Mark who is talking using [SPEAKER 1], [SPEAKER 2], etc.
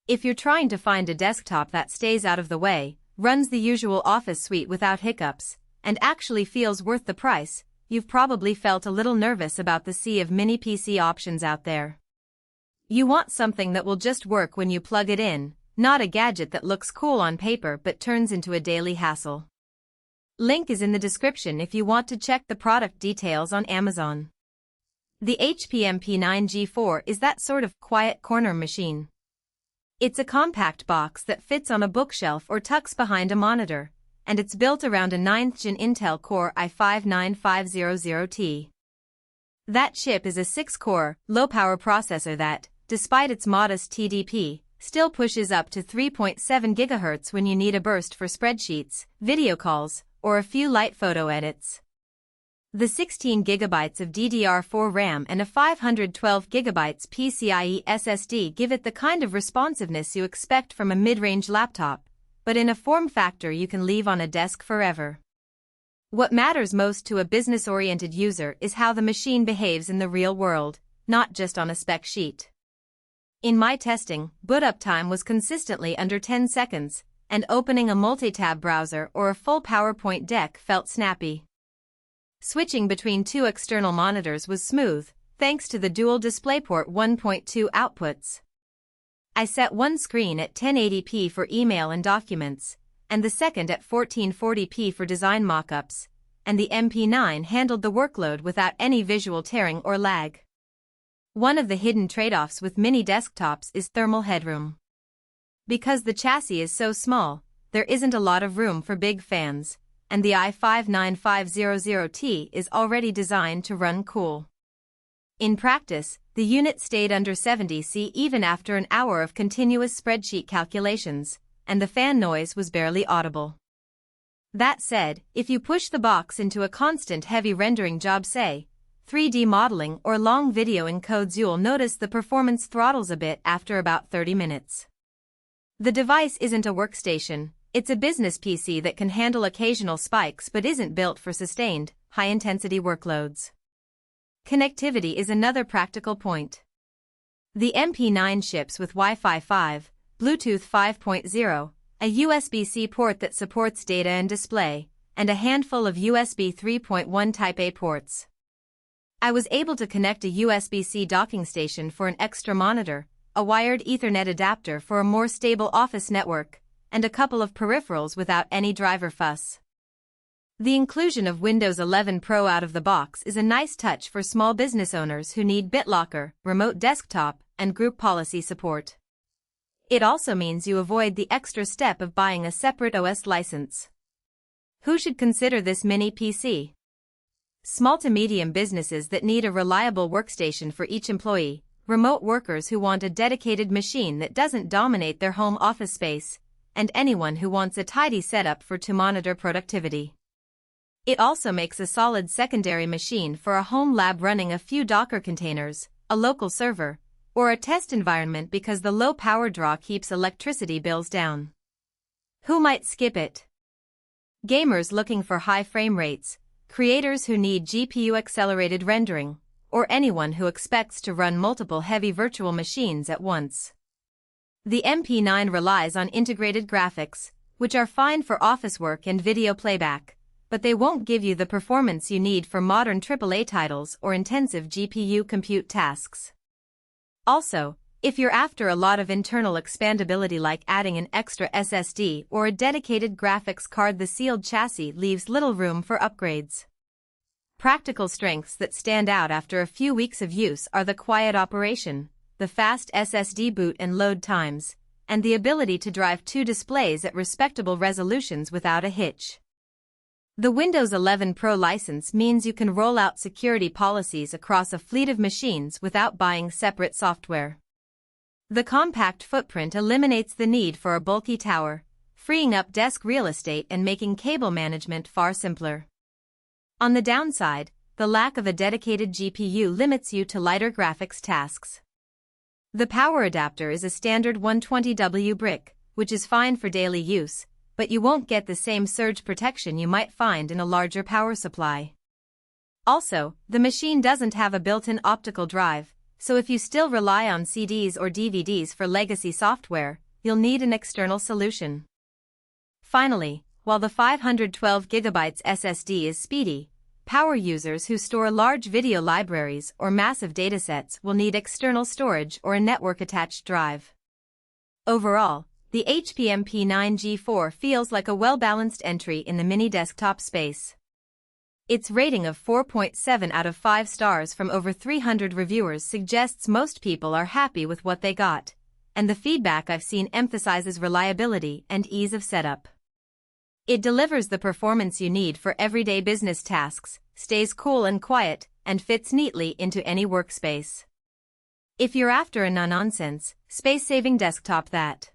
[SPEAKER 1] If you're trying to find a desktop that stays out of the way, runs the usual office suite without hiccups, and actually feels worth the price, you've probably felt a little nervous about the sea of mini PC options out there. You want something that will just work when you plug it in, not a gadget that looks cool on paper but turns into a daily hassle. Link is in the description if you want to check the product details on Amazon. The HP MP9 G4 is that sort of quiet corner machine. It's a compact box that fits on a bookshelf or tucks behind a monitor, and it's built around a 9th Gen Intel Core i5-9500T. That chip is a 6-core, low-power processor that, despite its modest TDP, still pushes up to 3.7 GHz when you need a burst for spreadsheets, video calls, or a few light photo edits. The 16 GB of DDR4 RAM and a 512 GB PCIe SSD give it the kind of responsiveness you expect from a mid-range laptop, but in a form factor you can leave on a desk forever. What matters most to a business-oriented user is how the machine behaves in the real world, not just on a spec sheet. In my testing, boot-up time was consistently under 10 seconds, and opening a multi-tab browser or a full PowerPoint deck felt snappy. Switching between two external monitors was smooth, thanks to the dual DisplayPort 1.2 outputs. I set one screen at 1080p for email and documents, and the second at 1440p for design mockups, and the MP9 handled the workload without any visual tearing or lag. One of the hidden trade-offs with mini desktops is thermal headroom. Because the chassis is so small, there isn't a lot of room for big fans, and the i5-9500T is already designed to run cool. In practice, the unit stayed under 70 degrees even after an hour of continuous spreadsheet calculations, and the fan noise was barely audible. That said, if you push the box into a constant heavy rendering job, say, 3D modeling or long video encodes, you'll notice the performance throttles a bit after about 30 minutes. The device isn't a workstation, it's a business PC that can handle occasional spikes but isn't built for sustained, high-intensity workloads. Connectivity is another practical point. The MP9 ships with Wi-Fi 5, Bluetooth 5.0, a USB-C port that supports data and display, and a handful of USB 3.1 Type-A ports. I was able to connect a USB-C docking station for an extra monitor, a wired Ethernet adapter for a more stable office network, and a couple of peripherals without any driver fuss. The inclusion of Windows 11 Pro out of the box is a nice touch for small business owners who need BitLocker, remote desktop, and group policy support. It also means you avoid the extra step of buying a separate OS license. Who should consider this mini PC? Small to medium businesses that need a reliable workstation for each employee, remote workers who want a dedicated machine that doesn't dominate their home office space, and anyone who wants a tidy setup to monitor productivity. It also makes a solid secondary machine for a home lab running a few Docker containers, a local server, or a test environment because the low power draw keeps electricity bills down. Who might skip it? Gamers looking for high frame rates, creators who need GPU-accelerated rendering, or anyone who expects to run multiple heavy virtual machines at once. The MP9 relies on integrated graphics, which are fine for office work and video playback, but they won't give you the performance you need for modern AAA titles or intensive GPU compute tasks. Also, if you're after a lot of internal expandability like adding an extra SSD or a dedicated graphics card, the sealed chassis leaves little room for upgrades. Practical strengths that stand out after a few weeks of use are the quiet operation, the fast SSD boot and load times, and the ability to drive two displays at respectable resolutions without a hitch. The Windows 11 Pro license means you can roll out security policies across a fleet of machines without buying separate software. The compact footprint eliminates the need for a bulky tower, freeing up desk real estate and making cable management far simpler. On the downside, the lack of a dedicated GPU limits you to lighter graphics tasks. The power adapter is a standard 120W brick, which is fine for daily use, but you won't get the same surge protection you might find in a larger power supply. Also, the machine doesn't have a built-in optical drive, so if you still rely on CDs or DVDs for legacy software, you'll need an external solution. Finally, while the 512GB SSD is speedy, power users who store large video libraries or massive datasets will need external storage or a network-attached drive. Overall, the HP MP9 G4 feels like a well-balanced entry in the mini desktop space. Its rating of 4.7 out of 5 stars from over 300 reviewers suggests most people are happy with what they got, and the feedback I've seen emphasizes reliability and ease of setup. It delivers the performance you need for everyday business tasks, stays cool and quiet, and fits neatly into any workspace. If you're after a no-nonsense, space-saving desktop that